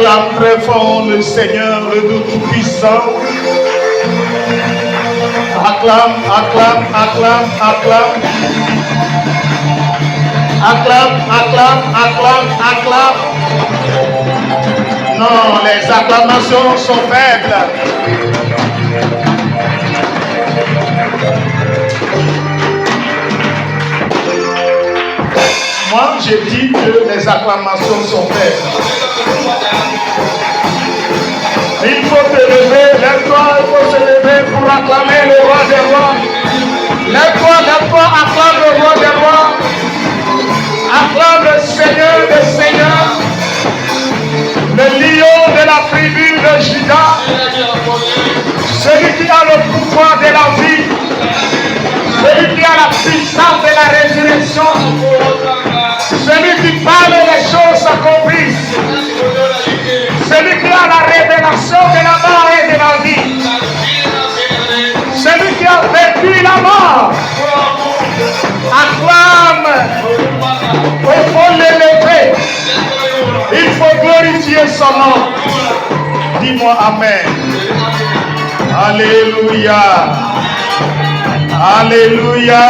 Acclame très fort le Seigneur, le Dieu Tout-Puissant. Acclame, acclame, acclame, acclame. Acclame, acclame, acclame, acclame. Non, les acclamations sont faibles. Moi, j'ai dit que les acclamations sont faibles. Il faut te lever, lève-toi, il faut se lever pour acclamer le roi des rois. Lève-toi, lève-toi, acclame le roi des rois. Acclame le Seigneur des seigneurs. Le lion de la tribu de Juda. Celui qui a le pouvoir de la vie. Celui qui a la puissance de la résurrection. Celui qui parle les choses accomplies. Celui qui a la révélation de la mort et de la vie. Celui qui a vaincu la mort. Acclame. Il faut l'élever. Il faut glorifier son nom. Dis-moi Amen. Alléluia. Alléluia.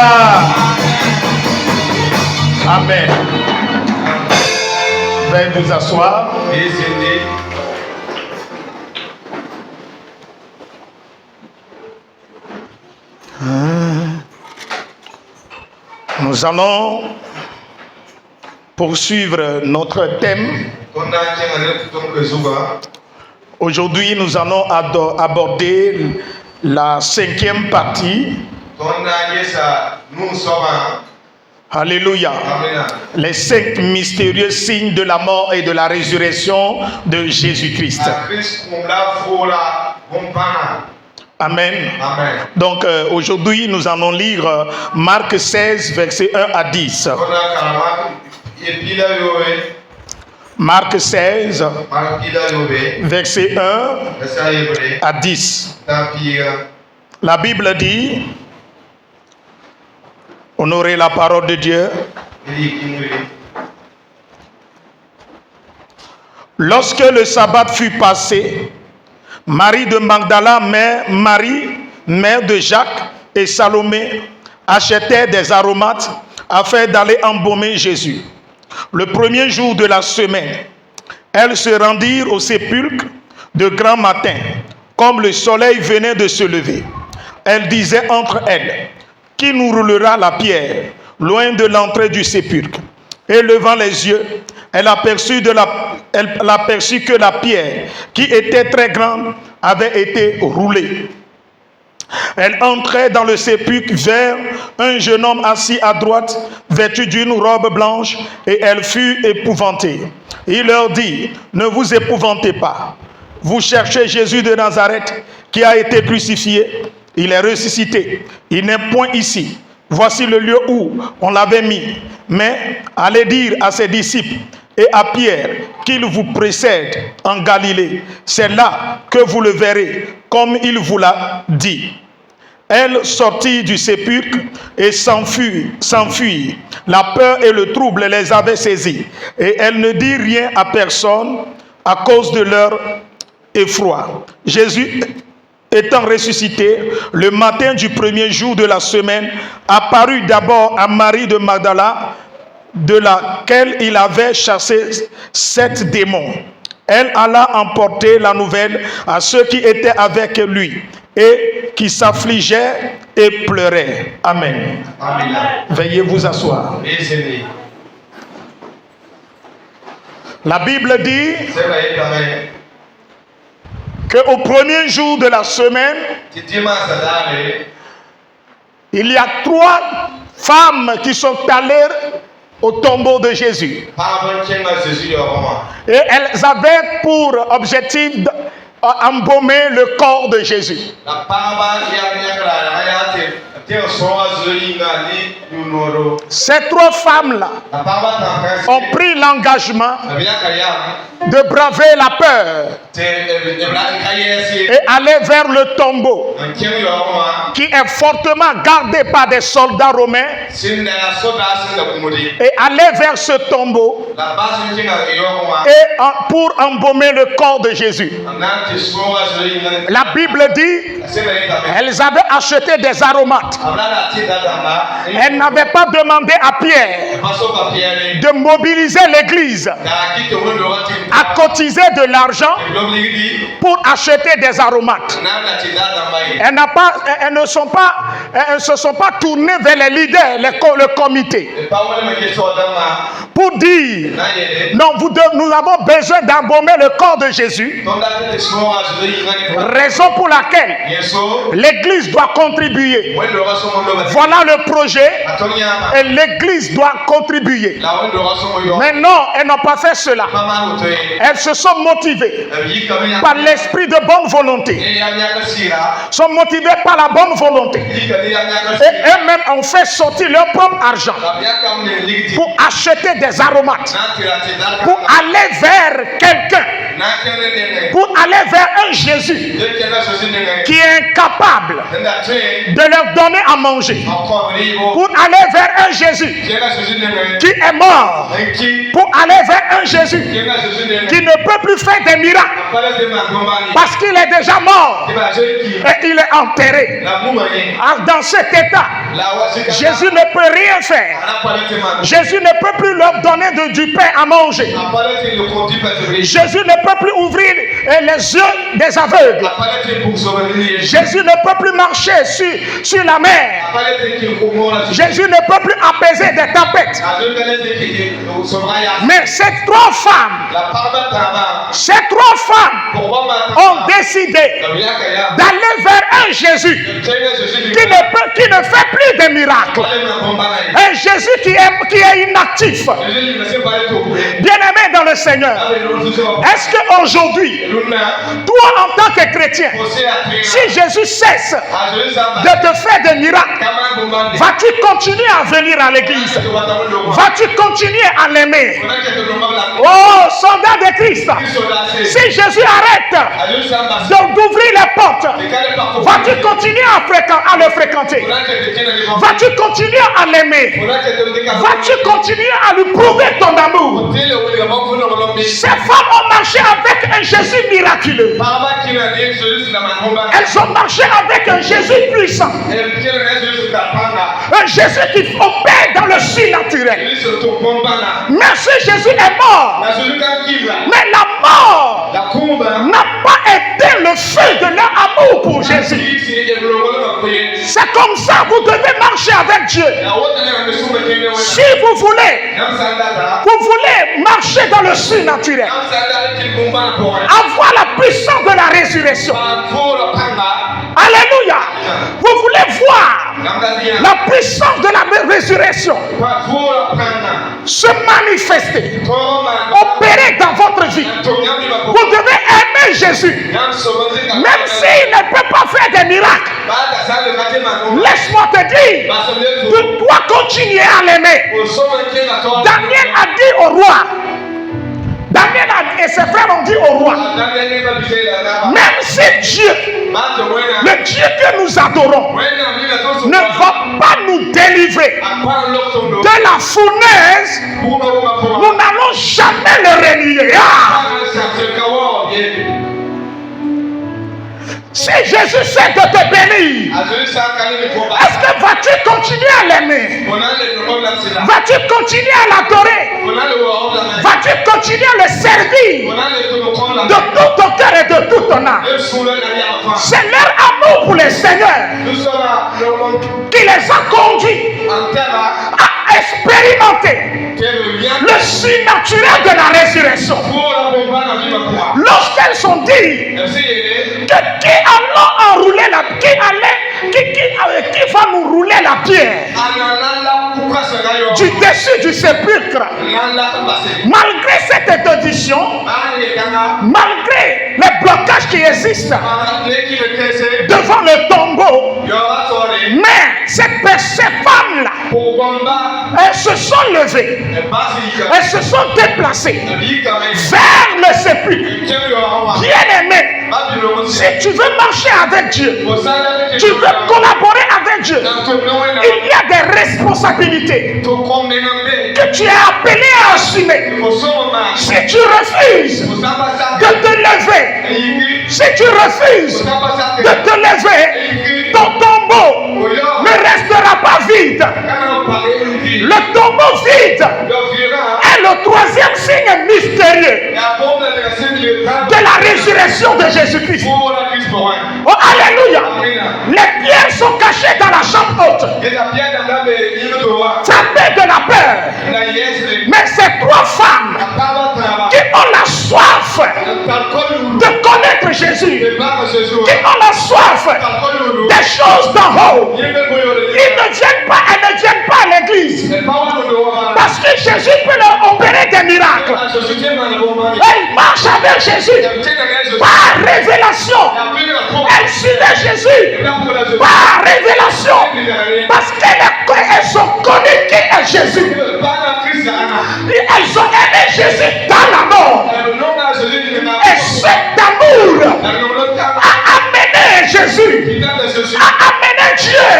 Amen. Veuillez vous asseoir. Nous allons poursuivre notre thème. Aujourd'hui, nous allons aborder la 5e partie. Alléluia. Les 5 mystérieux signes de la mort et de la résurrection de Jésus-Christ. Amen. Amen. Donc aujourd'hui, nous allons lire Marc 16, versets 1 à 10. Marc 16, verset 1 à 10. La Bible dit, honorez la parole de Dieu. Lorsque le sabbat fut passé, Marie de Magdala, Marie, mère de Jacques et Salomé, achetaient des aromates afin d'aller embaumer Jésus. Le premier jour de la semaine, elles se rendirent au sépulcre de grand matin, comme le soleil venait de se lever. Elles disaient entre elles, « Qui nous roulera la pierre loin de l'entrée du sépulcre ?» Et levant les yeux, elle aperçut que la pierre, qui était très grande, avait été roulée. Elle entrait dans le sépulcre vers un jeune homme assis à droite, vêtu d'une robe blanche, et elle fut épouvantée. Il leur dit, « Ne vous épouvantez pas. Vous cherchez Jésus de Nazareth, qui a été crucifié. Il est ressuscité. Il n'est point ici. Voici le lieu où on l'avait mis. Mais allez dire à ses disciples et à Pierre qu'il vous précède en Galilée. C'est là que vous le verrez, comme il vous l'a dit. » Elle sortit du sépulcre et s'enfuit. La peur et le trouble les avaient saisis. Et elle ne dit rien à personne à cause de leur effroi. Jésus étant ressuscité, le matin du premier jour de la semaine, apparut d'abord à Marie de Magdala, de laquelle il avait chassé 7 démons. Elle alla emporter la nouvelle à ceux qui étaient avec lui et qui s'affligeaient et pleuraient. Amen. Amen. Veuillez vous asseoir. La Bible dit, qu'au premier jour de la semaine, il y a 3 femmes qui sont allées au tombeau de Jésus. Et elles avaient pour objectif d'embaumer le corps de Jésus. Ces 3 femmes-là ont pris l'engagement de braver la peur et aller vers le tombeau qui est fortement gardé par des soldats romains et aller vers ce tombeau et pour embaumer le corps de Jésus. La Bible dit elles avaient acheté des aromates. Elle n'avait pas demandé à Pierre de mobiliser l'église à cotiser de l'argent pour acheter des aromates. Elles ne se sont pas tournées vers les leaders, le comité, pour dire non, nous avons besoin d'embaumer le corps de Jésus, raison pour laquelle l'église doit contribuer. Voilà le projet et l'église doit contribuer. Mais non, elles n'ont pas fait cela. Elles se sont motivées par l'esprit de bonne volonté, sont motivées par la bonne volonté, et eux-mêmes ont fait sortir leur propre argent pour acheter des aromates, pour aller vers quelqu'un, pour aller vers un Jésus qui est incapable de leur donner à manger, pour aller vers un Jésus qui est mort, pour aller vers un Jésus qui ne peut plus faire des miracles parce qu'il est déjà mort et il est enterré. Dans cet état, Jésus ne peut rien faire. Jésus ne peut plus leur donner du pain à manger. Jésus ne peut plus ouvrir les yeux des aveugles. Jésus ne peut plus marcher sur la mer. Jésus ne peut plus apaiser des tempêtes. Mais ces 3 femmes ont décidé d'aller vers un Jésus qui ne fait plus de miracles. Un Jésus qui est inactif. Bien-aimé dans le Seigneur, est-ce qu'aujourd'hui, toi en tant que chrétien, si Jésus cesse de te faire des miracles, vas-tu continuer à venir à l'église? Vas-tu continuer à l'aimer? Oh, soldat de Christ, si Jésus arrête d'ouvrir les portes, vas-tu continuer à le fréquenter? Vas-tu continuer à l'aimer? Vas-tu continuer à lui prouver ton amour? Ces femmes ont marché avec un Jésus miraculeux. Elles ont marché avec un Jésus puissant. Un Jésus qui opère dans le surnaturel. Mais ce Jésus est mort. Mais la mort n'a pas éteint le feu de leur amour pour Jésus. C'est comme ça, vous devez marcher avec Dieu. Si vous voulez marcher dans le surnaturel, avoir la puissance de la résurrection. Alléluia. Vous voulez voir la puissance de la résurrection se manifester, opérer dans votre vie. Vous devez aimer Jésus. Même s'il ne peut pas faire des miracles, laisse-moi te dire, tu dois continuer à l'aimer. Daniel a dit au roi, et ses frères ont dit au roi, même si Dieu, le Dieu que nous adorons, ne va pas nous délivrer de la fournaise, nous n'allons jamais le renier. Si Jésus sait de te bénir, est-ce que vas-tu continuer à l'aimer? Vas-tu continuer à l'adorer? Vas-tu continuer à le servir de tout ton cœur et de toute ton âme? C'est leur amour pour le Seigneur qui les a conduits à expérimenté le surnaturel de la résurrection. Lorsqu'elles sont dit que qui va nous rouler la pierre du dessus du sépulcre. Malgré cette interdiction, malgré les blocages qui existent devant le tombeau, mais ces femmes-là, elles se sont levées, elles se sont déplacées vers le sépulcre. Bien-aimé, si tu veux marcher avec Dieu, tu veux collaborer avec Dieu, il y a des responsabilités que tu es appelé à assumer. Si tu refuses de te lever, si tu refuses de te lever, ton tombeau ne restera pas vide. Le tombeau vide est le troisième signe mystérieux de la résurrection de Jésus-Christ. Oh, alléluia. Les pierres sont cachées dans la chambre haute, frappées de la peur. Mais ces trois femmes qui ont la soif de connaître Jésus, qui ont la soif des choses d'en haut, elles ne viennent pas à l'église parce que Jésus peut leur opérer des miracles. Elles marchent avec Jésus par révélation. Elles suivent Jésus par révélation parce qu'elles ont connu qui est Jésus. Elles ont aimé Jésus dans la mort. Et cet amour a amené Jésus, a amené Dieu,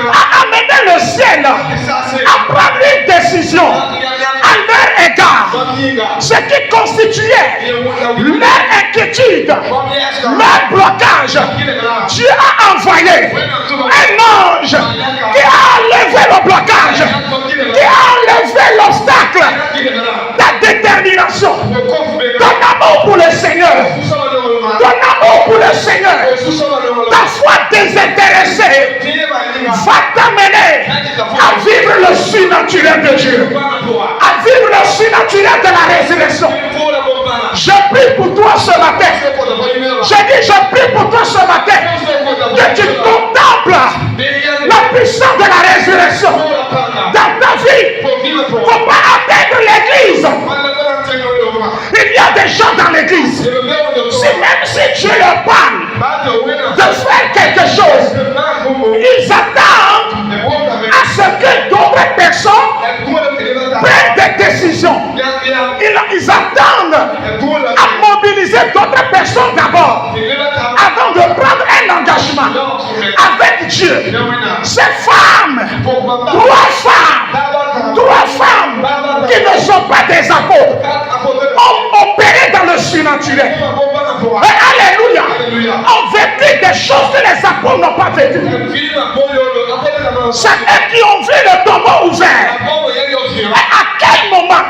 a amené le ciel à prendre une décision à leur égard. Ce qui constituait leur inquiétude, leur blocage. Dieu a envoyé un ange qui a enlevé le blocage, qui a enlevé l'obstacle. Ta détermination, ton amour pour le Seigneur, ton amour pour le Seigneur, ta foi désintéressée va t'amener à vivre le surnaturel de Dieu, à vivre le surnaturel de la résurrection. Je prie pour toi ce matin. Je dis, je prie pour toi ce matin que tu contemples la puissance de la résurrection dans ta vie. Il ne faut pas atteindre l'église. Il y a des gens dans l'église, même si Dieu leur parle de faire quelque chose, ils attendent à ce que d'autres personnes prennent des décisions. Ils attendent à mobiliser d'autres personnes d'abord avant de prendre un engagement avec Dieu. Ces femmes, trois femmes qui ne sont pas des apôtres ont opéré dans le surnaturel. Alléluia. Ont vécu des choses que les apôtres n'ont pas vécues. C'est eux qui ont vu le tombeau ouvert. À quel moment,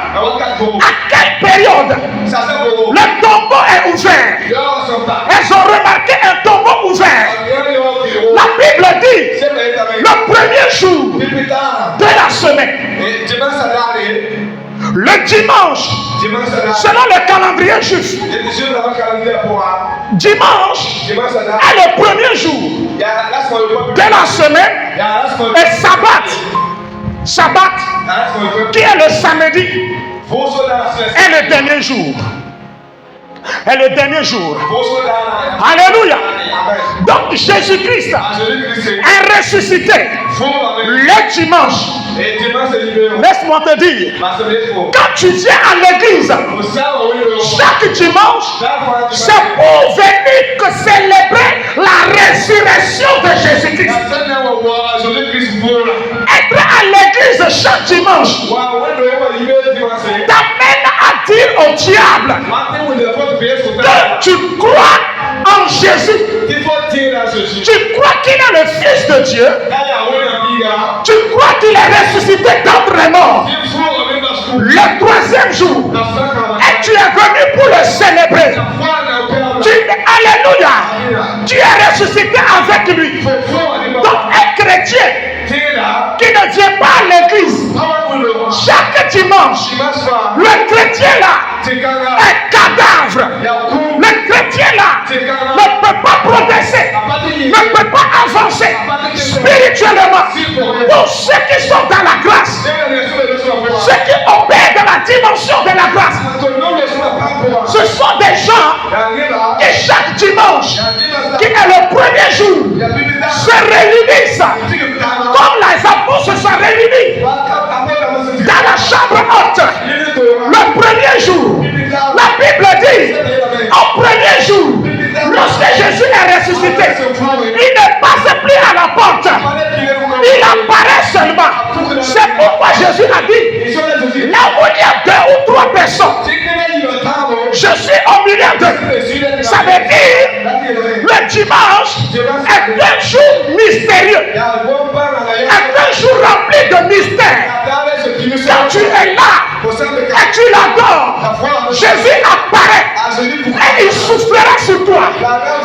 à quelle période le tombeau est ouvert? Elles ont remarqué un tombeau ouvert. La Bible dit le premier jour de la semaine, le dimanche, selon le calendrier juif, dimanche est le premier jour de la semaine et Sabbat, qui est le samedi, est le dernier jour. Est le dernier jour. Alléluia. Donc Jésus-Christ est ressuscité le dimanche. Laisse-moi te dire, quand tu viens à l'église chaque dimanche, c'est pour venir célébrer la résurrection de Jésus-Christ. Être à l'église chaque dimanche t'amène à dire au diable que tu crois en Jésus. Tu crois qu'il est le Fils de Dieu. Tu crois qu'il est ressuscité d'entre les morts le troisième jour. Et tu es venu pour le célébrer. Alléluia. Tu es ressuscité avec lui. Donc un chrétien qui ne vient pas à l'église dimanche, le chrétien là est cadavre. Le chrétien là ne peut pas progresser, ne peut pas avancer spirituellement. Pour ceux qui sont dans la grâce, ceux qui opèrent dans la dimension de la grâce, ce sont des gens qui chaque dimanche, qui est le premier jour, se réunissent comme les apôtres se sont réunis dans la chambre haute le premier jour. La Bible dit au premier jour, lorsque Jésus est ressuscité, il ne passe plus à la porte, il apparaît seulement. C'est pourquoi Jésus a dit, là où il y a 2 ou 3 personnes, je suis au milieu d'eux. Ça veut dire, le dimanche est un jour mystérieux, est un jour rempli de mystères. Quand tu es là et tu l'adores, Jésus apparaît et il soufflera sur toi.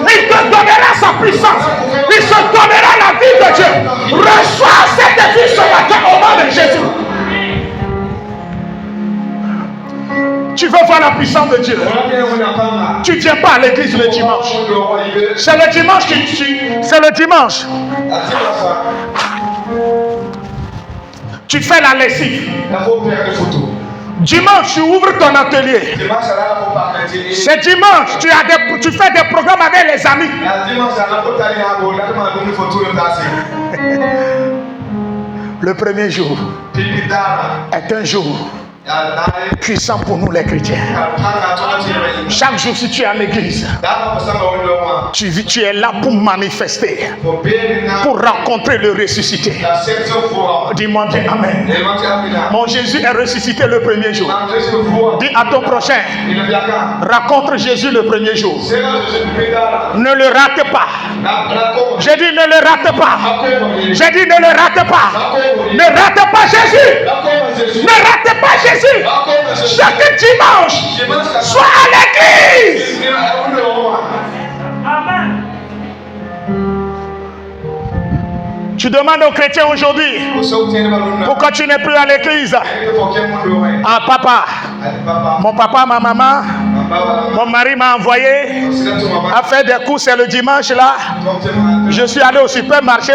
Il te donnera sa puissance. Il se donnera la vie de Dieu. Reçois cette vie ce matin au nom de Jésus. Tu veux voir la puissance de Dieu. Tu ne viens pas à l'église le dimanche. C'est le dimanche c'est le dimanche. Tu fais la lessive. Dimanche, tu ouvres ton atelier. C'est dimanche, tu fais des programmes avec les amis. Le premier jour est un jour puissant pour nous les chrétiens. Chaque jour, si tu es à l'église, tu es là pour manifester, pour rencontrer le ressuscité. Dis-moi bien amen. Mon Jésus est ressuscité le premier jour. Dis à ton prochain, rencontre Jésus le premier jour. Ne le rate pas. J'ai dit ne le rate pas. J'ai dit ne le rate pas. Ne rate pas Jésus. Ne rate pas Jésus. Chaque dimanche, sois à l'église. Amen. Tu demandes aux chrétiens aujourd'hui, pourquoi tu n'es plus à l'église? Ah papa, mon papa, ma maman, mon mari m'a envoyé à faire des courses, c'est le dimanche là. Je suis allé au supermarché.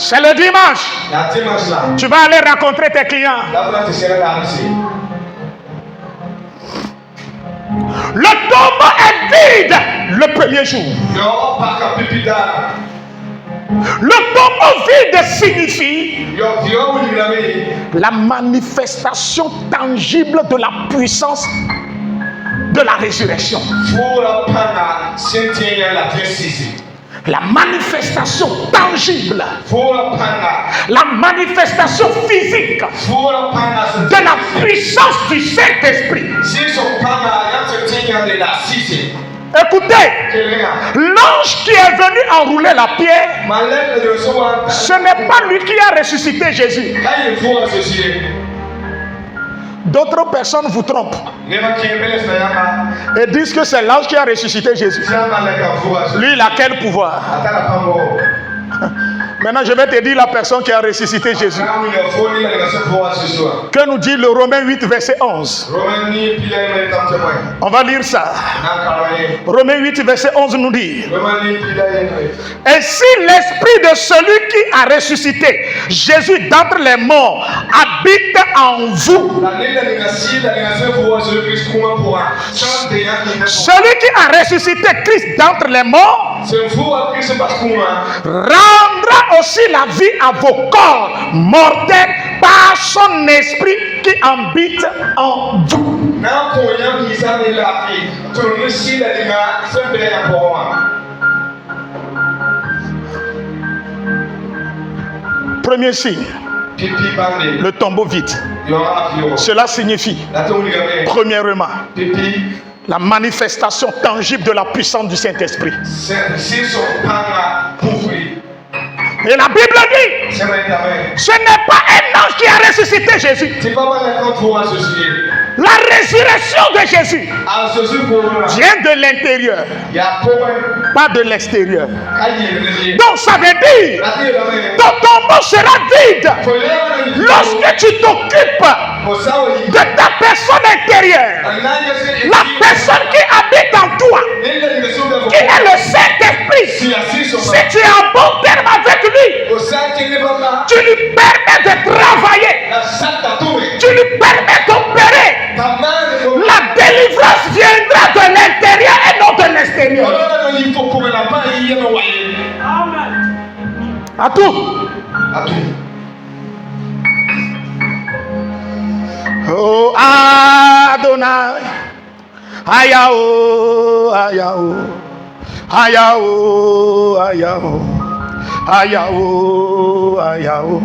C'est le dimanche. Tu vas aller rencontrer tes clients. Le tombeau est vide le premier jour. Le tombeau vide signifie la manifestation tangible de la puissance de la résurrection. La manifestation tangible, la manifestation physique de la puissance du Saint-Esprit. Écoutez, l'ange qui est venu enrouler la pierre, ce n'est pas lui qui a ressuscité Jésus. D'autres personnes vous trompent et disent que c'est l'ange qui a ressuscité Jésus. Lui, il a quel pouvoir? Maintenant, je vais te dire la personne qui a ressuscité Jésus. Que nous dit le Romains 8, verset 11. On va lire ça. Romains 8, verset 11 nous dit: et si l'esprit de celui qui a ressuscité Jésus d'entre les morts habite en vous, celui qui a ressuscité Christ d'entre les morts rendra aussi la vie à vos corps mortels par son esprit qui habite en vous. Premier signe, le tombeau vide. Cela signifie, premièrement, la manifestation tangible de la puissance du Saint-Esprit. Et la Bible dit, ce n'est pas un ange qui a ressuscité Jésus. La résurrection de Jésus vient de l'intérieur, pas de l'extérieur. Donc ça veut dire ton tombeau sera vide lorsque tu t'occupes de ta personne intérieure, la personne qui habite en toi, qui est le Saint-Esprit. Si tu es en bon terme avec lui, tu lui permets de travailler, tu lui permets d'opérer. La délivrance viendra de l'intérieur et non de l'extérieur. À tout. Oh Adonai, Ayao, Ayao, Ayao, Ayao, Ayao, Ayao.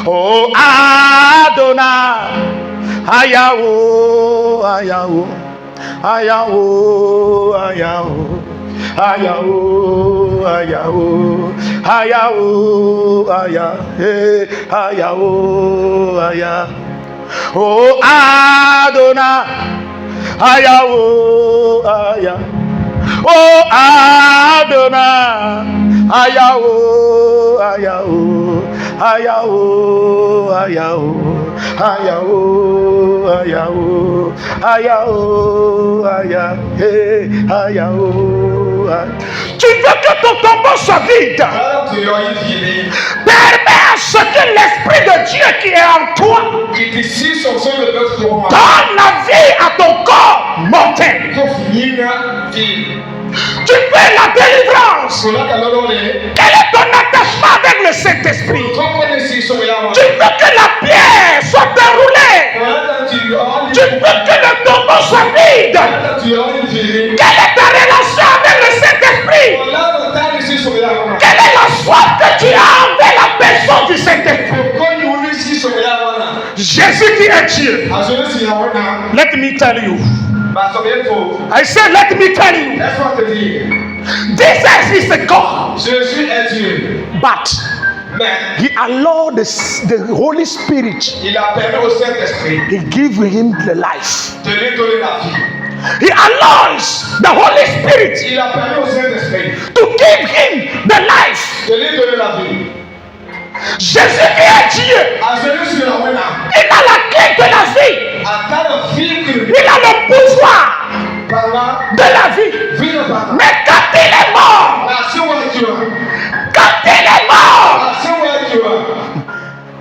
Oh Adonai, Ayao, Ayao, Ayao, Ayao. Ayao, ayao, ayao, aya, ayao, aya. Oh Adonai, ayao, aya. Oh Adonai, ayao, ayao, ayao, ayao, ayao, ayao, ayao, aya, ayao. Tu veux que ton tombeau soit vide. Permets à ce que l'Esprit de Dieu qui est en toi donne la vie à ton corps mortel. Tu fais la délivrance. Quel est ton attachement avec le Saint-Esprit? Tu veux que la pierre soit déroulée. Tu veux que le tombeau soit vide. Quelle est ta relation avec le Saint-Esprit? Quelle est la soif que tu as envers la personne du Saint-Esprit? Jésus qui est Dieu. Let me tell you. I said, let me tell you. Jesus is a God. But He allowed the Holy Spirit. He gave him the life. He allows the Holy Spirit to give him the life. Jésus qui est Dieu, il a la clé de la vie. Il a le pouvoir de la vie. Mais quand il est mort,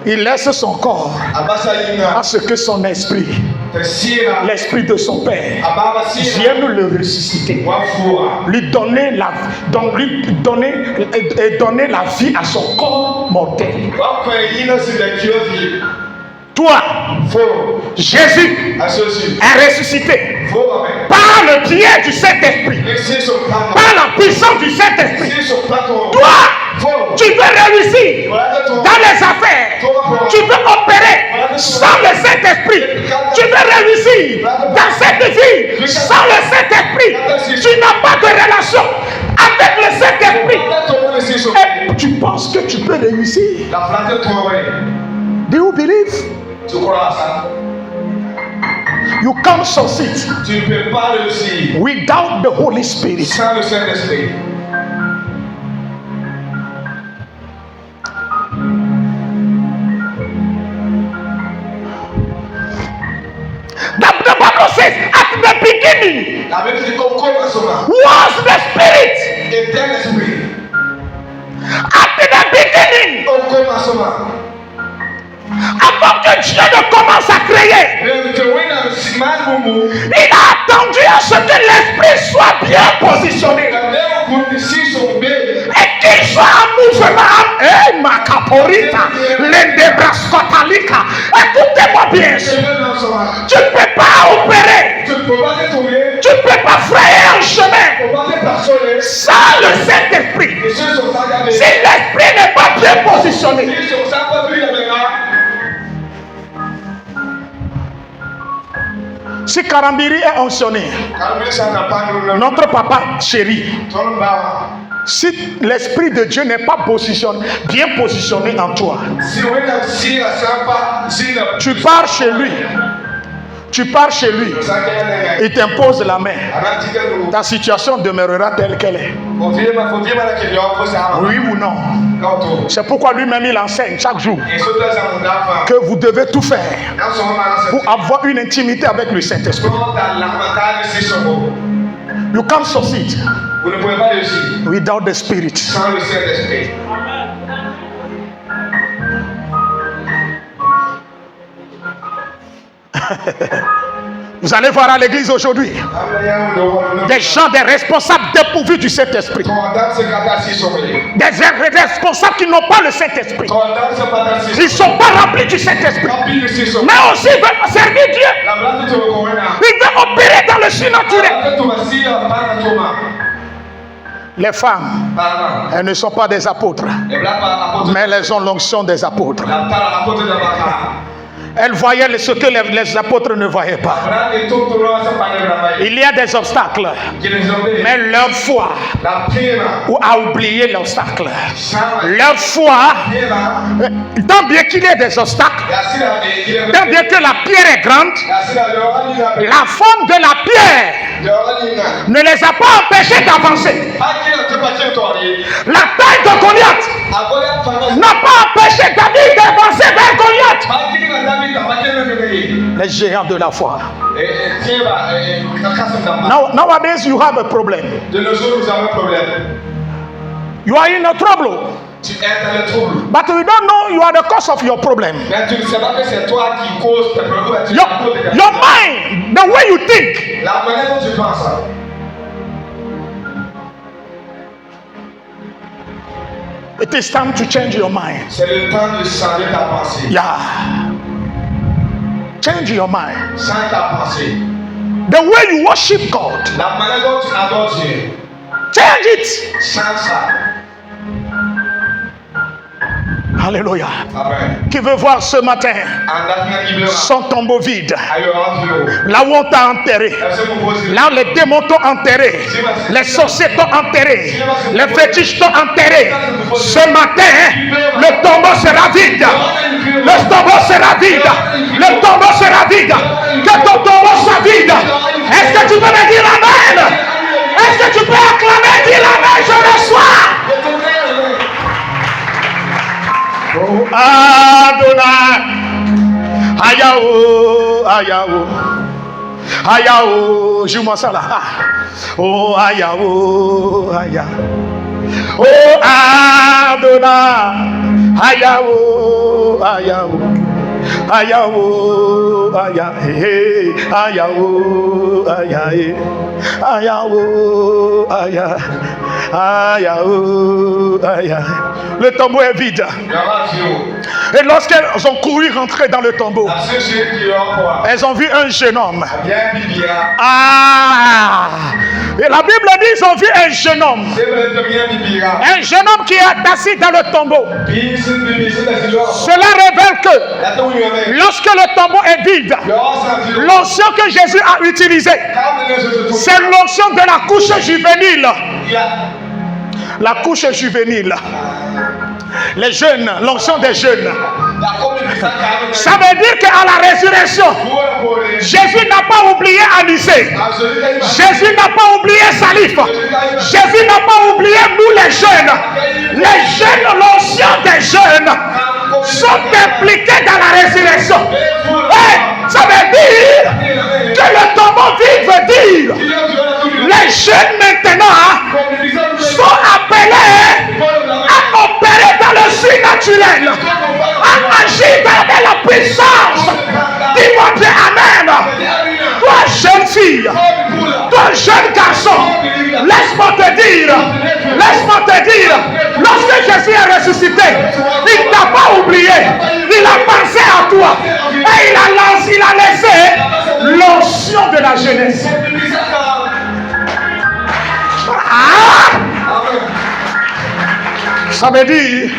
il laisse son corps à ce que son esprit, l'esprit de son Père, vienne le ressusciter, lui donner la vie à son corps mortel. Toi, Jésus est ressuscité par le biais du Saint-Esprit, par la puissance du Saint-Esprit. Toi, tu veux réussir dans les affaires, tu veux opérer sans le Saint-Esprit, tu veux réussir dans cette vie sans le Saint-Esprit, tu n'as pas de relation avec le Saint-Esprit et tu penses que tu peux réussir. Do you believe? You can't succeed without the Holy Spirit. Sans le Saint-Esprit. The Bible says, at the beginning was the Spirit. At the beginning, avant que Dieu ne commence à créer, il a attendu à ce que l'esprit soit bien positionné et qu'il soit en mouvement. Ma caporita, l'endebrascotalika. Écoutez-moi bien. Tu ne peux pas opérer, tu ne peux pas frayer un chemin sans le Saint-Esprit. Si l'esprit n'est pas bien positionné, si Karambiri est oncionné, notre papa chéri, si l'Esprit de Dieu n'est pas bien positionné en toi, tu pars chez lui, Tu pars chez lui, il t'impose la main. Ta situation demeurera telle qu'elle est. Oui ou non? C'est pourquoi lui-même il enseigne chaque jour que vous devez tout faire pour avoir une intimité avec le Saint-Esprit. You can't succeed without the Spirit. Sans le Saint-Esprit. Vous allez voir à l'église aujourd'hui des gens, des responsables dépourvus du Saint-Esprit. Des responsables qui n'ont pas le Saint-Esprit. Ils ne sont pas remplis du Saint-Esprit. Mais aussi ils veulent servir Dieu. Ils veulent opérer dans le surnaturel. Les femmes, elles ne sont pas des apôtres, mais elles ont l'onction des apôtres. Elles voyaient ce que les apôtres ne voyaient pas. Il y a des obstacles, mais leur foi a oublié l'obstacle. Leur foi, tant bien qu'il y ait des obstacles, tant bien que la pierre est grande, la forme de la pierre ne les a pas empêchés d'avancer. La taille de Goliath n'a pas empêché David d'avancer vers Goliath. Les géants de la foi. Nowadays you have a problem. De nos jours, nous avons un problème. You are in a trouble. Tu es dans le trouble. But you don't know you are the cause of your problem. Mais tu ne sais pas que c'est toi qui cause tes problèmes. Your mind, the way you think. La manière dont tu penses. It is time to change your mind. C'est le temps de changer ta pensée. Yeah. Change your mind. Change ta pensée. The way you worship God. La manière dont tu adores Dieu. Change it. Change ça. Alléluia. Amen. Qui veut voir ce matin son tombeau vide, là où on t'a enterré, là où les démons t'ont enterré, les sorciers t'ont enterré, les fétiches t'ont enterré. Ce matin, le tombeau sera vide. Le tombeau sera vide. Le tombeau sera vide. Que ton tombeau soit vide. Est-ce que tu peux me dire amen? Est-ce que tu peux acclamer, dire amen? Je reçois. Oh Adonai, Ayao, Ayao, Ayao, joue-moi ça là. Oh Ayao, Ayao, oh Adonai, Ayao, Ayao, Ayao, Ayao, Ayao, Ayao, Ayao, Ayao. Le tombeau est vide. Et lorsqu'elles ont couru rentrer dans le tombeau, elles ont vu un jeune homme. Et la Bible dit ils ont vu un jeune homme. Un jeune homme qui est assis dans le tombeau. Cela révèle que lorsque le tombeau est vide, l'onction que Jésus a utilisée, c'est l'onction de la couche juvénile. La couche juvénile. Les jeunes, l'onction des jeunes. Ça veut dire qu'à la résurrection, Jésus n'a pas oublié Anicée. Jésus n'a pas oublié Salif. Jésus n'a pas oublié nous les jeunes. Les jeunes, l'onction des jeunes sont impliqués dans la résurrection. Et ça veut dire que le tombeau vide veut dire les jeunes maintenant sont appelés à opérer dans le surnaturel, à agir dans la puissance. Dis-moi bien amen. Toi jeune fille, toi jeune garçon, laisse-moi te dire, lorsque Jésus est ressuscité, il ne t'a pas oublié, il a pensé à toi et il a laissé l'onction de la jeunesse. Ça veut dire,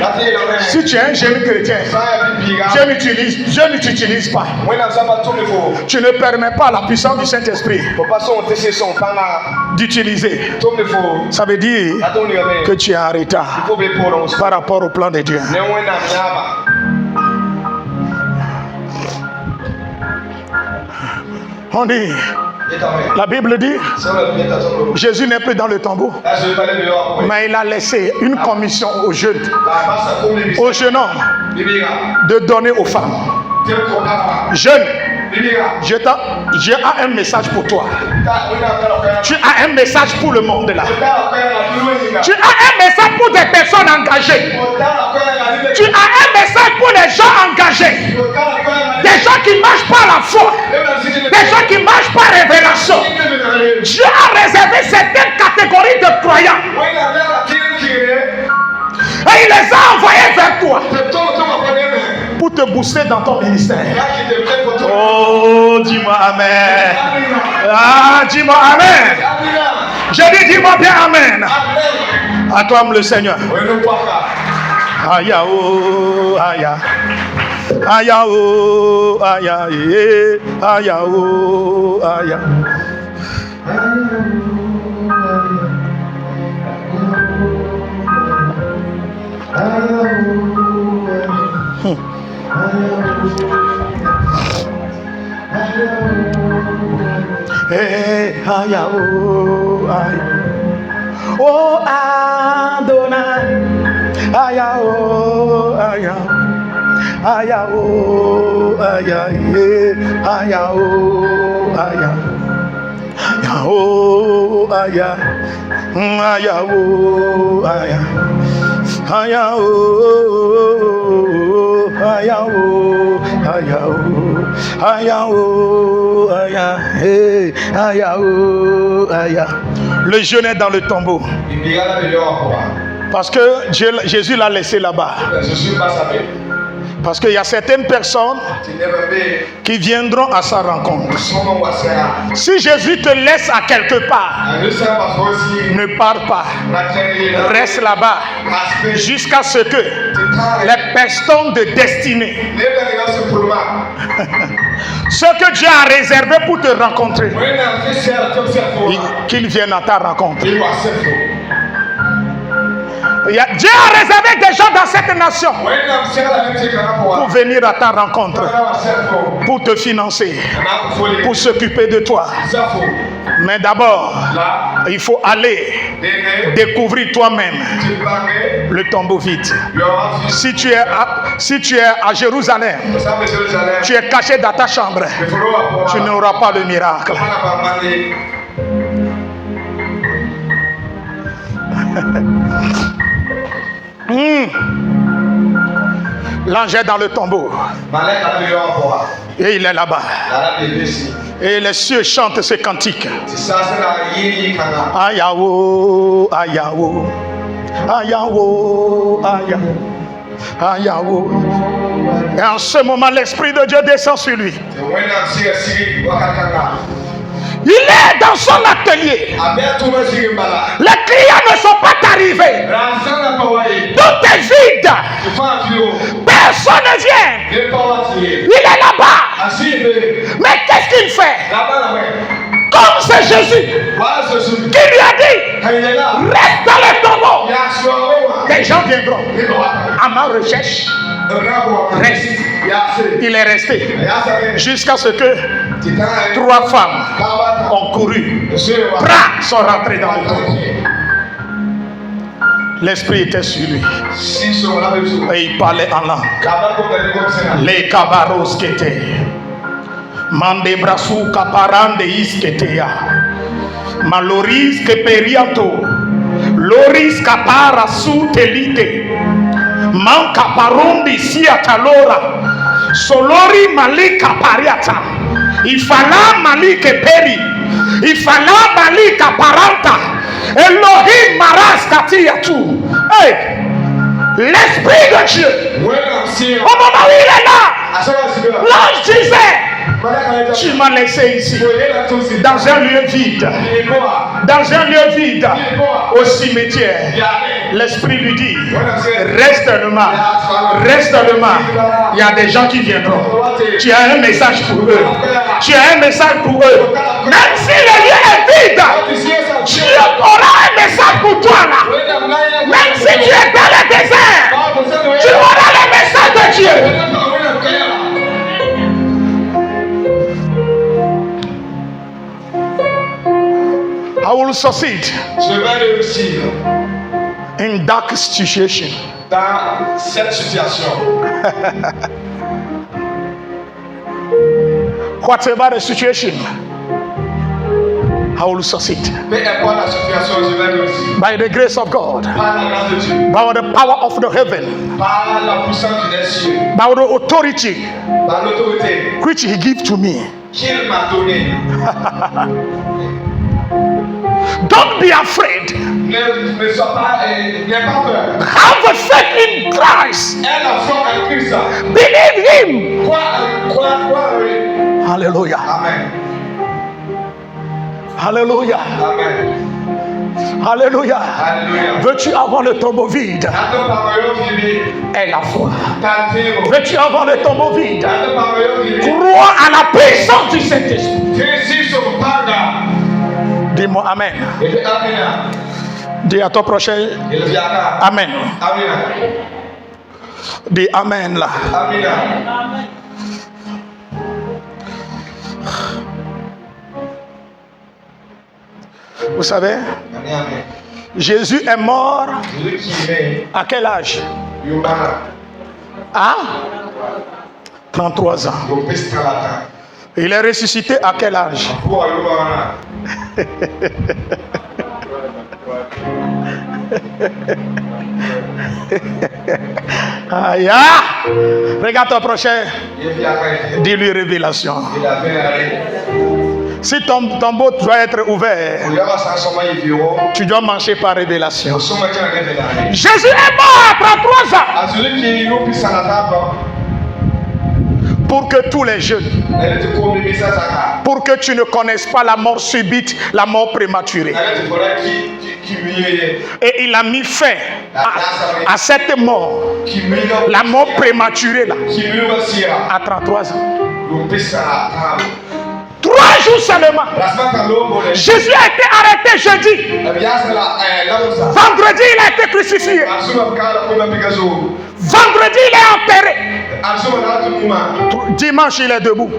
si tu es un jeune chrétien, Dieu ne t'utilise pas. Tu ne permets pas à la puissance du Saint-Esprit d'utiliser. Ça veut dire que tu es en retard par rapport au plan de Dieu. On dit, la Bible dit, Jésus n'est plus dans le tombeau, mais il a laissé une commission aux jeunes hommes, de donner aux femmes. Jeunes, j'ai un message pour toi. Tu as un message pour le monde là. Tu as un message pour des personnes engagées. Tu as un message pour les gens engagés. Des gens qui ne marchent pas la foi. Des gens qui ne marchent pas révélation. Dieu a réservé certaines catégories de croyants. Et il les a envoyés vers toi pour te booster dans ton ministère. Oh, dis-moi Amen. Ah, dis-moi Amen. Je dis, dis-moi bien Amen. Acclame le Seigneur. Aya oh, aya. Aya oh, aya. Aya oh, aya. Hey, aya oh, aya. Oh Adonai, aya oh, aya. Aya oh, aya, aya oh, aya. Aya oh, aya. Aya oh, aya. Aya oh, aya oh, aya oh. Aya oh, aya. Aya oh, aya. Le jeune est dans le tombeau. Parce que Jésus l'a laissé là-bas. Parce qu'il y a certaines personnes qui viendront à sa rencontre. Si Jésus te laisse à quelque part, ne pars pas. Reste là-bas jusqu'à ce que les personnes de destinée, ce que Dieu a réservé pour te rencontrer, qu'ils viennent à ta rencontre. Dieu a réservé des gens dans cette nation pour venir à ta rencontre, pour te financer, pour s'occuper de toi. Mais d'abord, il faut aller découvrir toi-même le tombeau vide. Si tu es à Jérusalem, tu es caché dans ta chambre, tu n'auras pas le miracle. L'ange est dans le tombeau et il est là-bas et les cieux chantent ce cantique. Ayawo, ayawo, ayawo, ayawo, ayawo. Et en ce moment l'Esprit de Dieu descend sur lui. Il est dans son atelier. Les clients ne sont pas arrivés. Tout est vide. Personne ne vient. Il est là-bas. Mais qu'est-ce qu'il fait? Comme c'est Jésus qui lui a dit, reste dans le tombeau. Des gens viendront à ma recherche. Reste. Il est resté jusqu'à ce que 3 femmes ont couru, sont rentrées dans le tombeau. L'esprit était sur lui et il parlait en langue. Les cabaros qui étaient mande brasu caparande isketea maloris que periato loris capara su telite man caparundi siatalora solori malika pariata ifala malike peri ifala malika paranta Elohim maraskatiatu. Hey, l'esprit de Dieu au moment où il est là, l'ange disait, tu m'as laissé ici dans un lieu vide, dans un lieu vide au cimetière. L'esprit lui dit, reste demain, reste demain. Il y a des gens qui viendront. Tu as un message pour eux. Tu as un message pour eux. Même si le lieu est vide, Dieu aura un message pour toi là. Même si tu es dans le désert, tu auras le message de Dieu. I will succeed Je vais réussir in dark situation. dans cette situation. Whatever the situation, I will succeed. Peu importe la situation, je vais réussir. By the grace of God, Par la grâce de Dieu, by the power of the heaven, par la puissance des cieux, by the authority par l'autorité which He gives to me. qu'il m'a donnée. Don't be afraid. Ne sois pas, n'aie pas peur. Have a faith in Christ. Elle a foi en Christ. Believe Him. Crois, oui. Hallelujah. Amen. Hallelujah. Amen. Alléluia. Alléluia. Veux-tu avoir le tombeau vide? Tanto parole vivi, Et la foi. tantemo. Veux-tu avoir le tombeau vide? Tanto parole vivi. Crois à la puissance du Saint-Esprit. Jésus sur parga. Dis-moi Amen. Et amina. Dis à ton prochain Il viendra. Amen. Amina. Dis Amen là. Amina. Vous savez, Amen. Jésus est mort Celui qui est à quel âge? Yumana. À 33 ans. Yopeskalata. Il est ressuscité à quel âge? Pour Yumana. Aïe, ah! Regarde ton prochain. Il viendra. Dis-lui révélation. Il a fait Si ton tombeau doit être ouvert, tu dois marcher par révélation. Jésus est mort à 33 ans pour que tous les jeunes, pour que tu ne connaisses pas la mort subite, la mort prématurée. Et il a mis fin à cette mort, la mort prématurée là, à 33 ans. 3 jours seulement. Jésus a été arrêté jeudi. Vendredi, il a été crucifié. Vendredi, il est enterré. Dimanche, il est debout.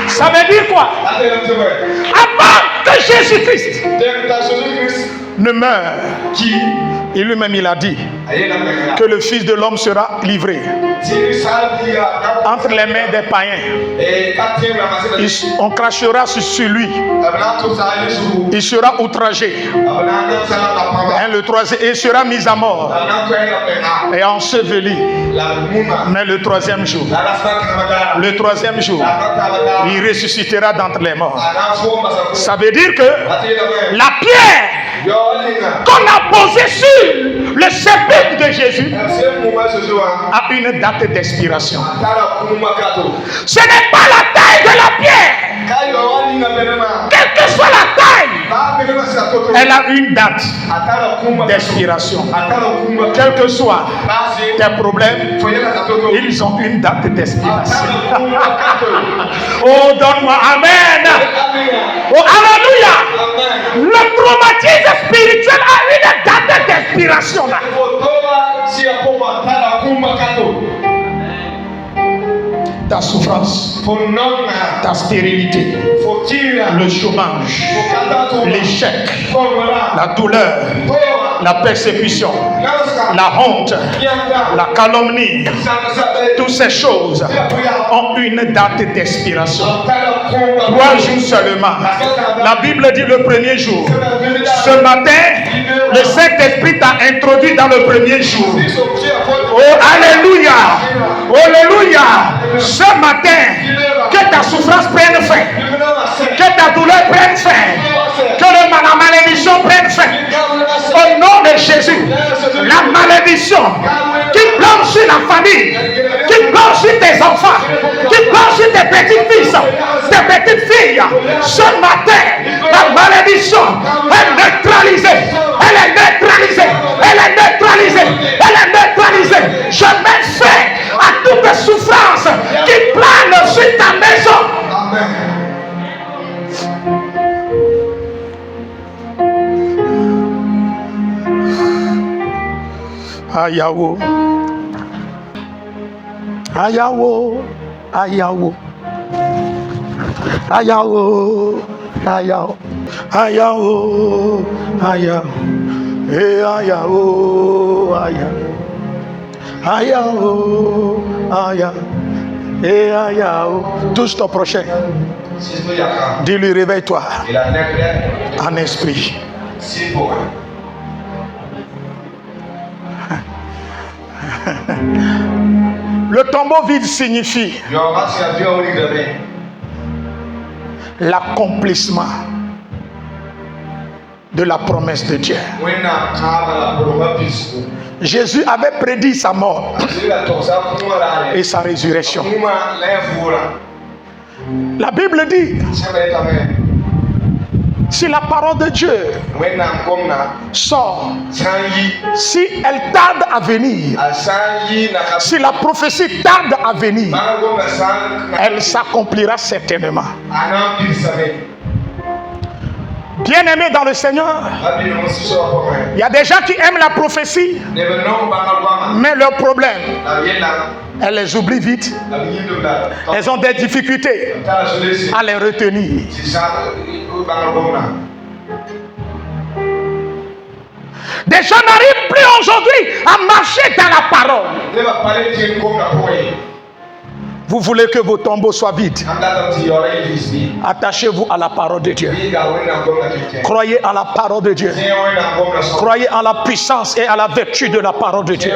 Ça veut dire quoi? Avant que Jésus-Christ ne meure, il lui-même il a dit que le Fils de l'homme sera livré entre les mains des païens. On crachera sur lui. Il sera outragé. Le troisième, il sera mis à mort et enseveli. Mais le troisième jour, il ressuscitera d'entre les morts. Ça veut dire que la pierre qu'on a posée sur le sépulcre de Jésus a une date d'expiration. Ce n'est pas la taille de la pierre. Quelle que soit la taille, elle a une date d'expiration. Quel que soit tes problèmes, ils ont une date d'expiration. Oh, donne-moi Amen. Oh, Alléluia. Le traumatisme spirituel a une date d'expiration là. Ta souffrance, ta stérilité, le chômage, l'échec, la douleur, la persécution, la honte, la calomnie, toutes ces choses ont une date d'expiration. 3 jours seulement. La Bible dit le premier jour. Ce matin, le Saint-Esprit t'a introduit dans le premier jour. Oh, Alléluia! Alléluia! Ce matin, que ta souffrance prenne fin, que ta douleur prenne fin, que la malédiction prenne fin. Au nom de Jésus, la malédiction qui plombe sur la famille, qui plombe sur tes enfants, qui plombe sur tes petits-fils, tes petites-filles, ce matin, la malédiction est neutralisée. Elle est neutralisée. Elle est neutralisée. Elle est neutralisée. Je mets fin à toute souffrance qui plane sur ta maison. Amen. Ayawo. Ayawo. Ayawo. Ayao, ayao, ayao, ayao, et ayao, ayao, ayao, ayao, et ayao. Touche ton prochain. Dis-lui, réveille-toi en esprit. Le tombeau vide signifie l'accomplissement de la promesse de Dieu. Jésus avait prédit sa mort et sa résurrection. La Bible dit, si la parole de Dieu sort, si elle tarde à venir, si la prophétie tarde à venir, elle s'accomplira certainement. Bien-aimés dans le Seigneur, il y a des gens qui aiment la prophétie, mais leur problème, elles les oublient vite. Elles ont des difficultés à les retenir. Des gens n'arrivent plus aujourd'hui à marcher dans la parole. Vous voulez que vos tombeaux soient vides. Attachez-vous à la parole de Dieu. Croyez à la parole de Dieu. Croyez en la puissance et à la vertu de la parole de Dieu.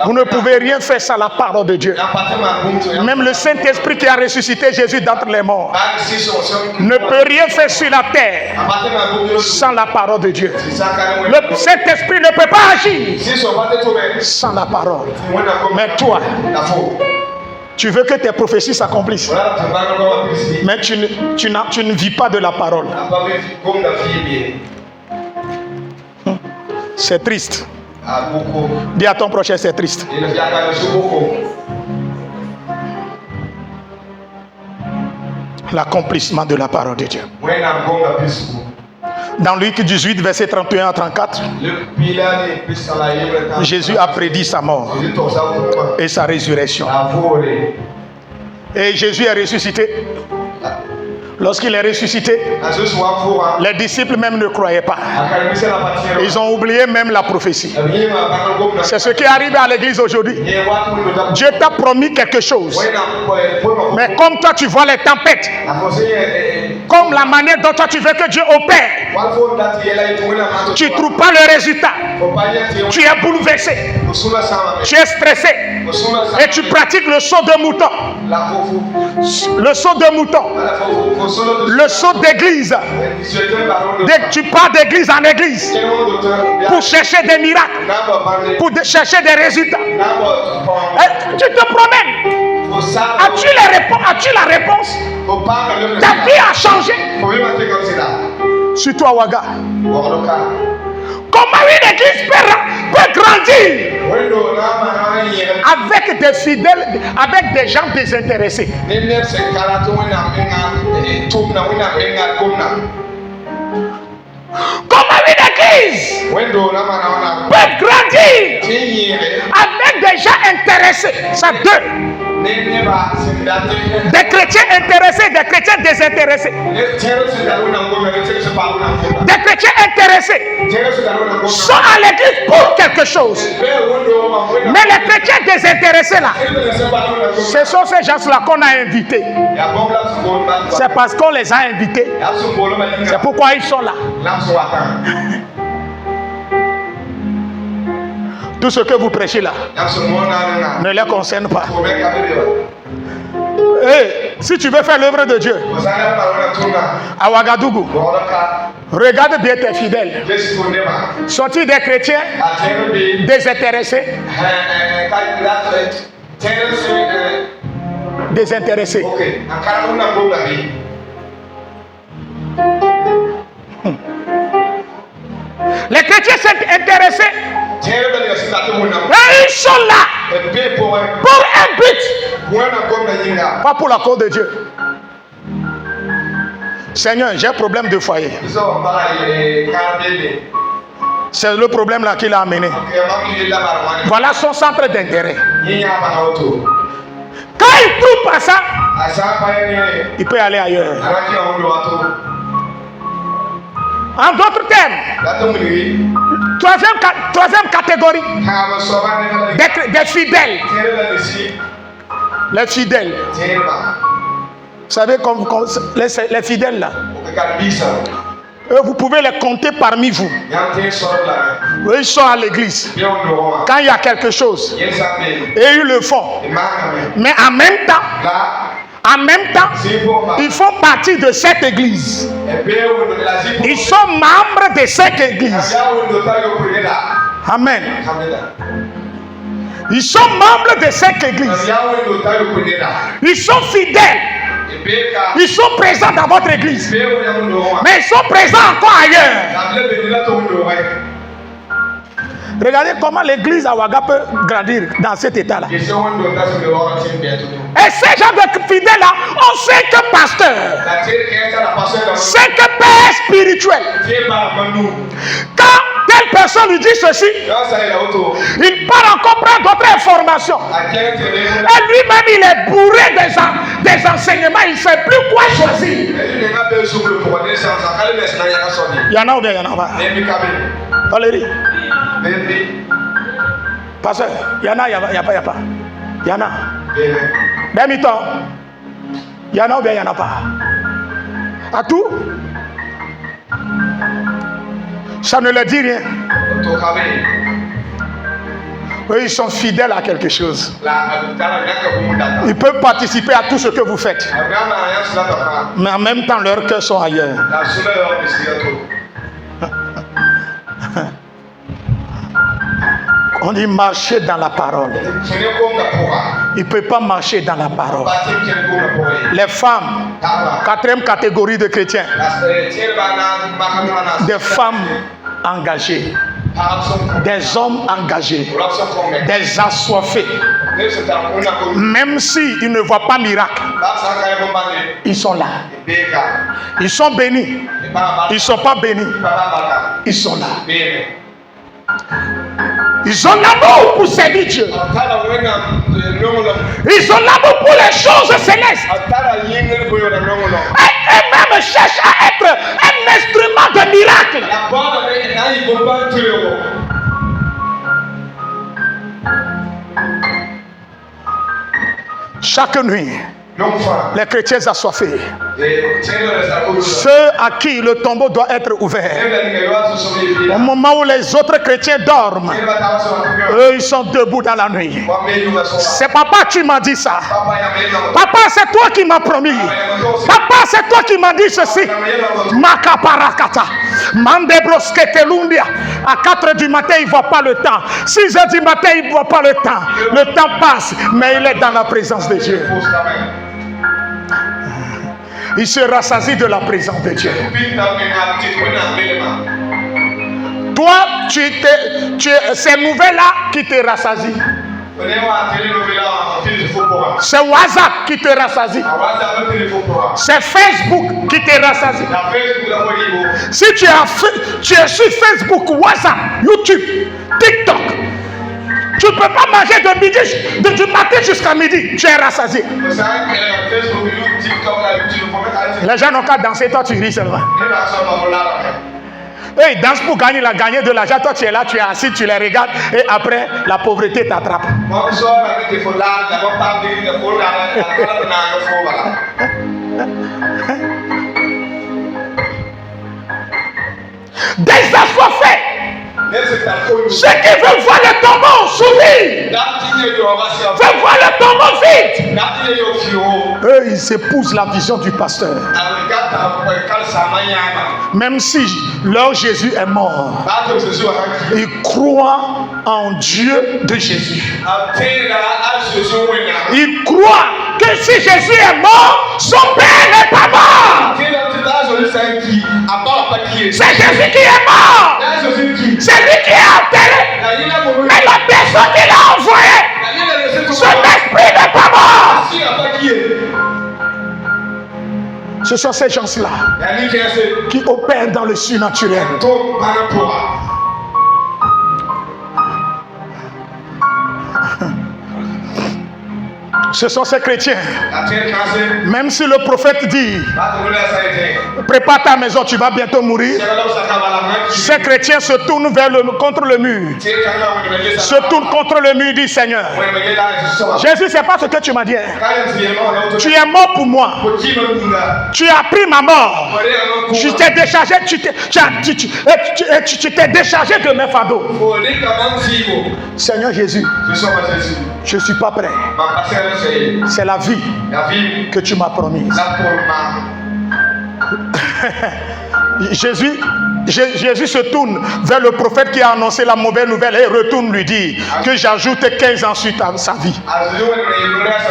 Vous ne pouvez rien faire sans la parole de Dieu. Même le Saint-Esprit qui a ressuscité Jésus d'entre les morts ne peut rien faire sur la terre sans la parole de Dieu. Le Saint-Esprit ne peut pas agir sans la parole. Mais toi, tu veux que tes prophéties s'accomplissent, mais tu ne vis pas de la parole. C'est triste. Dis à ton prochain, c'est triste. L'accomplissement de la parole de Dieu. Dans Luc 18, verset 31 à 34, Jésus a prédit sa mort et sa résurrection. Et Jésus est ressuscité. Lorsqu'il est ressuscité, les disciples même ne croyaient pas. Ils ont oublié même la prophétie. C'est ce qui arrive à l'église aujourd'hui. Dieu t'a promis quelque chose. Mais comme toi tu vois les tempêtes, comme la manière dont toi tu veux que Dieu opère, tu ne trouves pas le résultat. Tu es bouleversé. Tu es stressé. Et tu pratiques le saut de mouton. Le saut de mouton. Le saut d'église. Tu pars d'église en église pour chercher des miracles, pour chercher des résultats. Et tu te promènes. As-tu la réponse? Ta vie a changé. Surtout à Ouaga. Comment une église peut grandir avec des fidèles, avec des gens désintéressés? Comment une église peut grandir avec des gens intéressés? Ça deux. Des chrétiens intéressés, des chrétiens désintéressés. Des chrétiens intéressés sont à l'église pour quelque chose. Mais les chrétiens désintéressés là, ce sont ces gens-là qu'on a invités. C'est parce qu'on les a invités. C'est pourquoi ils sont là. Tout ce que vous prêchez là ne les concerne pas. Hey, si tu veux faire l'œuvre de Dieu à Ouagadougou, regarde bien tes fidèles. Sont-ils des chrétiens désintéressés? Désintéressés. Les chrétiens sont intéressés. Et ils sont là pour un but, pas pour la cause de Dieu. Seigneur, j'ai un problème de foyer. C'est le problème là qu'il a amené. Voilà son centre d'intérêt. Quand il trouve pas ça, il peut aller ailleurs. En d'autres termes, troisième catégorie, des fidèles. Les fidèles. Vous savez, comme les fidèles là, vous pouvez les compter parmi vous. Eux, ils sont à l'église. Quand il y a quelque chose, et ils le font. Mais en même temps, ils font partie de cette église. Ils sont membres de cette église. Amen. Ils sont membres de cette église. Ils sont fidèles. Ils sont présents dans votre église. Mais ils sont présents encore ailleurs. Regardez comment l'église à Ouaga peut grandir dans cet état-là. Et ces gens de fidèles-là, on sait que pasteur, c'est que père spirituel. Quand telle personne lui dit ceci, il part encore prendre d'autres informations. Et lui-même, il est bourré des enseignements. Il ne sait plus quoi choisir. Il y en a ou bien il y en a pas? Valérie. Pasteur, il y en a, il n'y a pas. Il y en a. Demi-temps. Il y en a ou bien il n'y en a pas? À tout? Ça ne leur dit rien. Eux, ils sont fidèles à quelque chose. Ils peuvent participer à tout ce que vous faites. Mais en même temps, leurs cœurs sont ailleurs. On dit marcher dans la parole. Il ne peut pas marcher dans la parole. Les femmes, quatrième catégorie de chrétiens, des femmes engagées, des hommes engagés, des assoiffés. Même s'ils ne voient pas miracle, ils sont là. Ils sont bénis. Ils ne sont pas bénis. Ils sont là. Ils ont l'amour pour servir Dieu. Ils ont l'amour pour les choses célestes. Et même cherchent à être un instrument de miracle. Chaque nuit, les chrétiens assoiffés, ceux à qui le tombeau doit être ouvert, au moment où les autres chrétiens dorment, eux ils sont debout dans la nuit. C'est papa qui m'a dit ça. Papa, c'est toi qui m'as promis. Papa, c'est toi qui m'as dit ceci. Makaparakata. Mandebroskete-lundia. À 4h du matin, il ne voit pas le temps. 6h du matin, il ne voit pas le temps. Le temps passe, mais il est dans la présence de Dieu. Il se rassasie de la présence de Dieu. Toi, ces nouvelles-là qui te rassasient. C'est WhatsApp qui te rassasie. C'est Facebook qui te rassasie. Si tu es sur Facebook, WhatsApp, YouTube, TikTok, tu ne peux pas manger de midi, du matin jusqu'à midi. Tu es rassasié. Les gens n'ont qu'à danser, toi tu ris seulement. Eux ils dansent pour gagner de l'argent. Toi tu es là, tu es assis, tu les regardes et après la pauvreté t'attrape. Des assoiffés. Ceux qui veulent voir le tombeau s'ouvrir, veulent voir le tombeau vide. Eux, ils épousent la vision du pasteur. Même si leur Jésus est mort, ils croient en Dieu de Jésus. Ils croient que si Jésus est mort, son Père n'est pas mort. C'est Jésus qui est mort. C'est lui qui est enterré. Mais la personne qui l'a envoyé, son esprit n'est pas mort. Ce sont ces gens-là qui opèrent dans le surnaturel. Ce sont ces chrétiens. Même si le prophète dit, prépare ta maison, tu vas bientôt mourir. Ces chrétiens se tournent contre le mur. Se tournent contre le mur, dit Seigneur. Jésus, c'est pas ce que tu m'as dit. Tu es mort pour moi. Tu as pris ma mort. Je t'ai déchargé, tu t'es déchargé de mes fardeaux. Seigneur Jésus, je ne suis pas prêt. C'est la vie que tu m'as promise. Jésus se tourne vers le prophète qui a annoncé la mauvaise nouvelle et retourne lui dire que j'ajoute 15 ans suite à sa vie.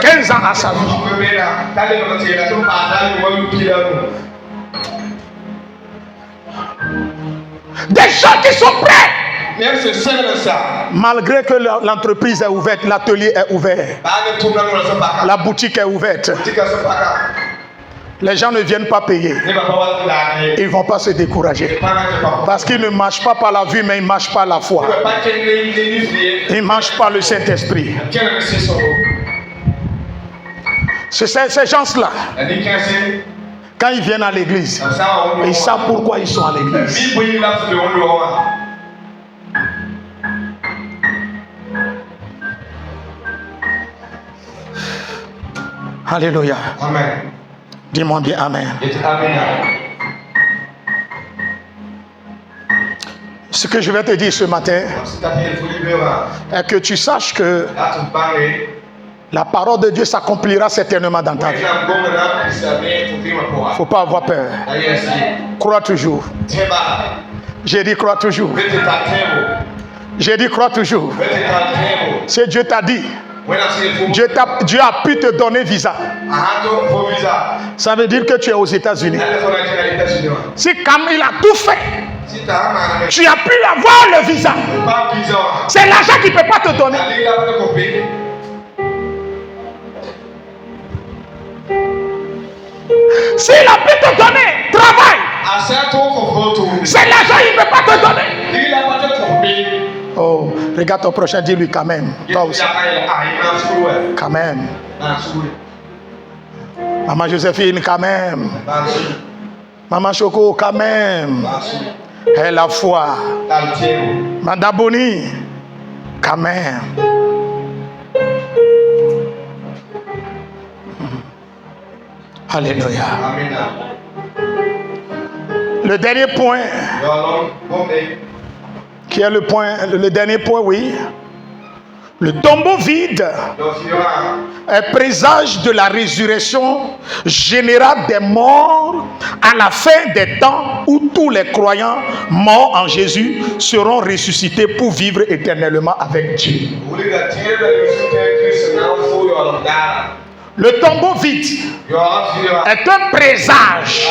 15 ans à sa vie. Des gens qui sont prêts. Malgré que l'entreprise est ouverte, l'atelier est ouvert, la boutique est ouverte, les gens ne viennent pas payer. Ils ne vont pas se décourager. Parce qu'ils ne marchent pas par la vue, mais ils marchent par la foi. Ils marchent par le Saint-Esprit. C'est ces gens-là. Quand ils viennent à l'église, ils savent pourquoi ils sont à l'église. Alléluia. Amen. Dis-moi bien Amen. Ce que je vais te dire ce matin est que tu saches que la parole de Dieu s'accomplira certainement dans ta vie. Il ne faut pas avoir peur. Crois toujours. J'ai dit crois toujours. J'ai dit crois toujours. Si Dieu t'a dit, Dieu a pu te donner visa. Ça veut dire que tu es aux États-Unis. Si comme il a tout fait, tu as pu avoir le visa. C'est l'argent qu'il ne peut pas te donner. S'il a pu te donner, travail. C'est l'argent qu'il ne peut pas te donner. Oh, regarde ton prochain, dis-lui quand même. Toi aussi. Quand même. Maman Joséphine, quand même. Maman Choco, quand même. Et la foi. Madame Boni, quand même. Alléluia. Le dernier point, qui est le dernier point, oui. Le tombeau vide est présage de la résurrection générale des morts à la fin des temps où tous les croyants morts en Jésus seront ressuscités pour vivre éternellement avec Dieu. Le tombeau vide est un présage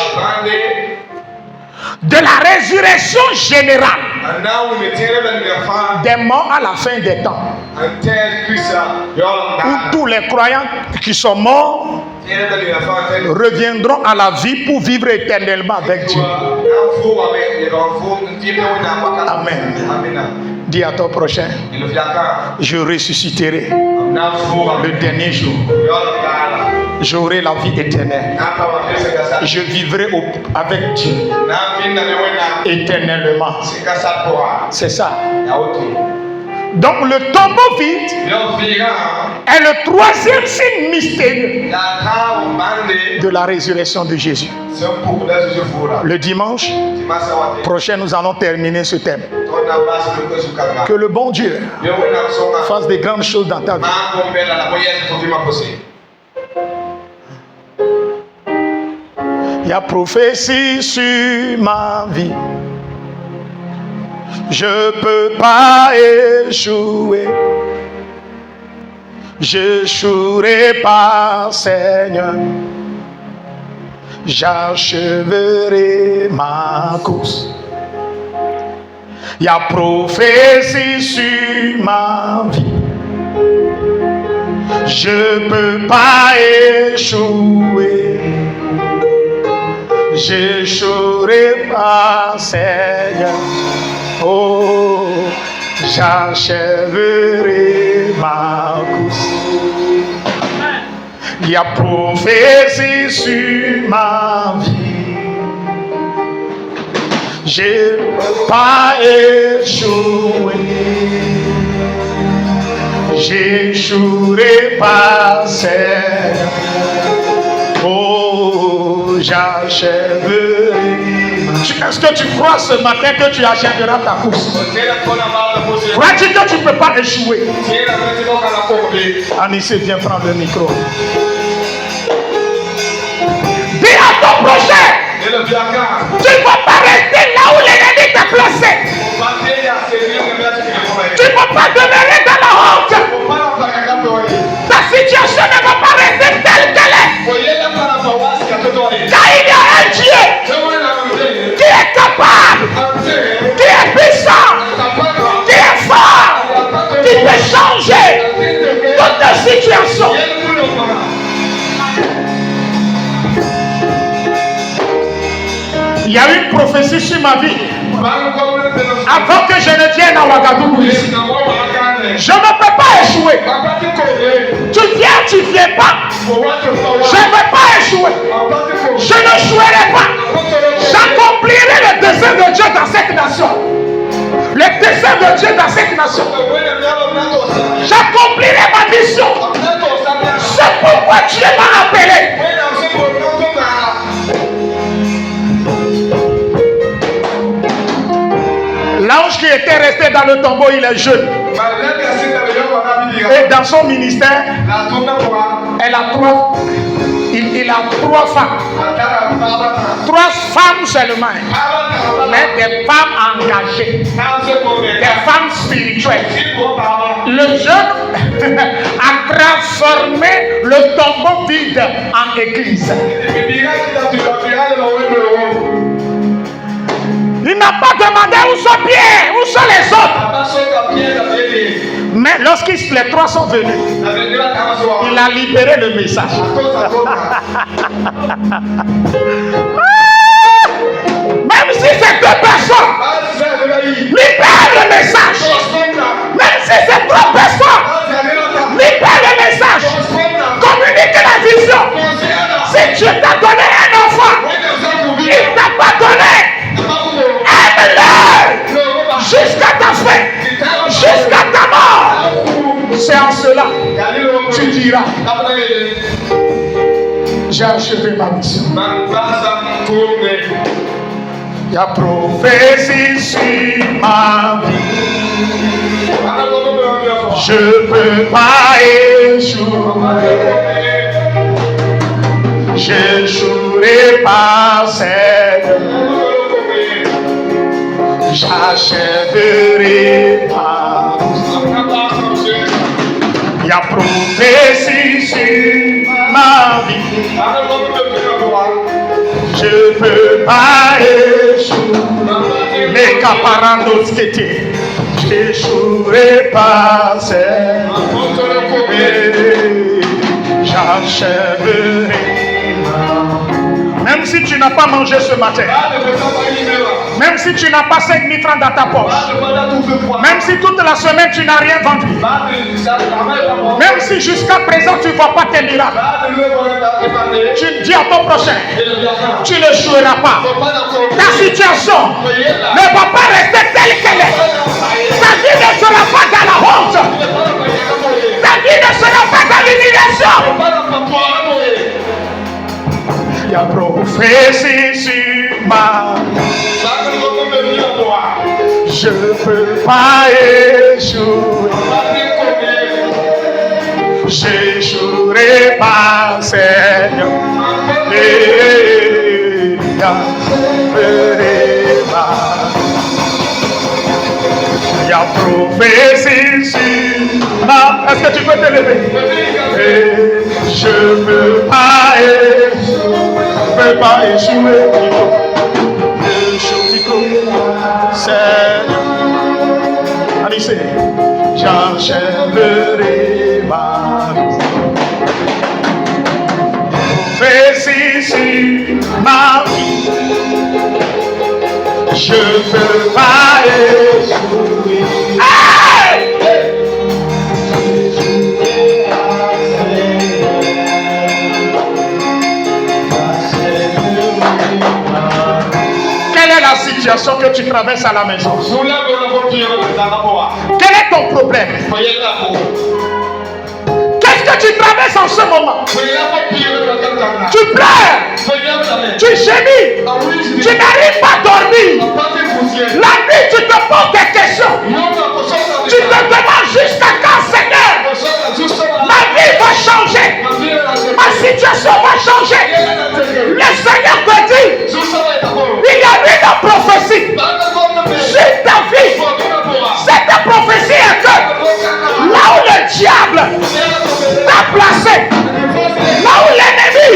de la résurrection générale des morts à la fin des temps, où tous les croyants qui sont morts reviendront à la vie pour vivre éternellement avec Dieu. Amen. Dis à ton prochain, je ressusciterai le dernier jour. J'aurai la vie éternelle. Je vivrai avec Dieu éternellement. C'est ça. Donc le tombeau vide est le troisième signe mystérieux de la résurrection de Jésus. Le dimanche prochain, nous allons terminer ce thème. Que le bon Dieu fasse des grandes choses dans ta vie. Il y a prophétie sur ma vie. Je peux pas échouer. J'échouerai pas, Seigneur. J'achèverai ma course. Il y a prophétie sur ma vie. Je peux pas échouer. J'échouerai pas, Seigneur. Oh, j'achèverai ma course. Il y a prophétie sur ma vie. J'ai pas échoué. J'échouerai pas, Seigneur. Oh, j'achèverai. Est-ce que tu crois ce matin que tu achèveras ta course? Crois-tu que tu ne peux pas échouer? Anissé, viens prendre le micro. Dis à ton prochain, tu ne peux pas rester là où l'ennemi t'a placé. Tu ne peux pas demeurer dans la honte. Ta situation ne va pas rester telle qu'elle est. Car il y a un Dieu qui est capable, qui est puissant, qui est fort, qui peut changer toute ta situation. Il y a une prophétie sur ma vie. Avant que je ne vienne à Ouagadougou ici, je ne peux pas échouer. Tu ne viens pas. Je ne vais pas échouer. Je ne jouerai pas. J'accomplirai le dessein de Dieu dans cette nation. Le dessein de Dieu dans cette nation. J'accomplirai ma mission. C'est pourquoi Dieu m'a appelé. L'ange qui était resté dans le tombeau, il est jeune. Et dans son ministère, il a trois femmes. 3 femmes seulement. Mais des femmes engagées. Des femmes spirituelles. Le jeune a transformé le tombeau vide en église. Il n'a pas demandé où sont Pierre, où sont les autres. Mais les 3 sont venus, il a libéré le message. Même si c'est 2 personnes, libère le message. Même si c'est 3 personnes, libère le message. Communique la vision. Si Dieu t'a donné un enfant, il ne t'a pas donné. Aime-le jusqu'à ta fin, jusqu'à ta mort. C'est en cela tu diras, j'ai achevé ma mission. Il y a prophétie sur ma vie. Je ne peux pas échouer. J'échouerai pas, Seigneur. J'achèverai pas. Il y a prophétie sur ma vie. Je ne peux pas échouer. Les caparandos qui étaient. J'échouerai pas, Seigneur. J'achèverai. Même si tu n'as pas mangé ce matin, même si tu n'as pas 5 000 francs dans ta poche, même si toute la semaine tu n'as rien vendu, même si jusqu'à présent tu ne vois pas tes miracles, tu dis à ton prochain, tu ne joueras pas. Ta situation ne va pas rester telle qu'elle est. Ta vie ne sera pas dans la honte. Ta vie ne sera pas dans l'humiliation. Il y a prophétie sur ma vie. Je ne peux pas échouer. J'échouerai pas, Seigneur. Il y a prophétie sur ma vie. Est-ce que tu peux te lever? Je ne peux pas échouer. Seigneur, allez, j'achèverai ma prophétie sur ma vie. Je ne peux pas échouer. situation que tu traverses à la maison? Zula bona bokiyo zanapoa. Quel est ton problème? Fayela ko. Qu'est-ce que tu traverses en ce moment? Fayela bokiyo zakana. Tu pleures, Fayela tu gémis, tu n'arrives pas à dormir. La nuit, tu te poses des questions. Tu te demandes jusqu'à quand, Seigneur, ma vie va changer, ma situation va changer. Le Seigneur te dit, il y a une prophétie sur ta vie. Cette prophétie est que là où le diable t'a placé, là où l'ennemi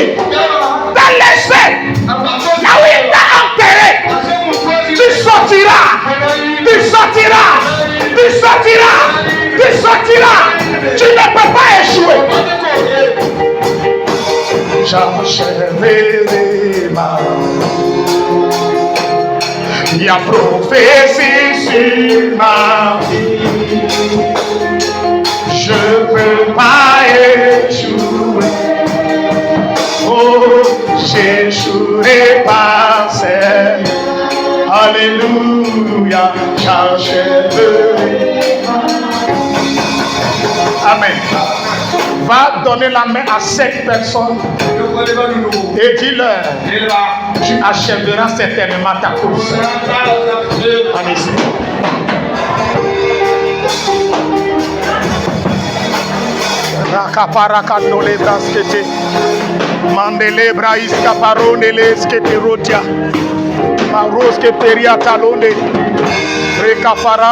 t'a laissé, là où il t'a enterré, tu sortiras, tu sortiras, tu sortiras, tu sortiras. Tu ne peux pas échouer. J'enchaînerai ma il y a prophétie sur ma vie. Je ne peux pas échouer. Oh, j'échouerai pas, Seigneur. Alléluia, j'enchaînerai. Amen. Va donner la main à 7 personnes et dis-leur, tu achèveras certainement ta course. Allez-y. Rakaparakandole braskete. Mandele braiska paronele skete rotia. Maroske peria talone. Rekapara.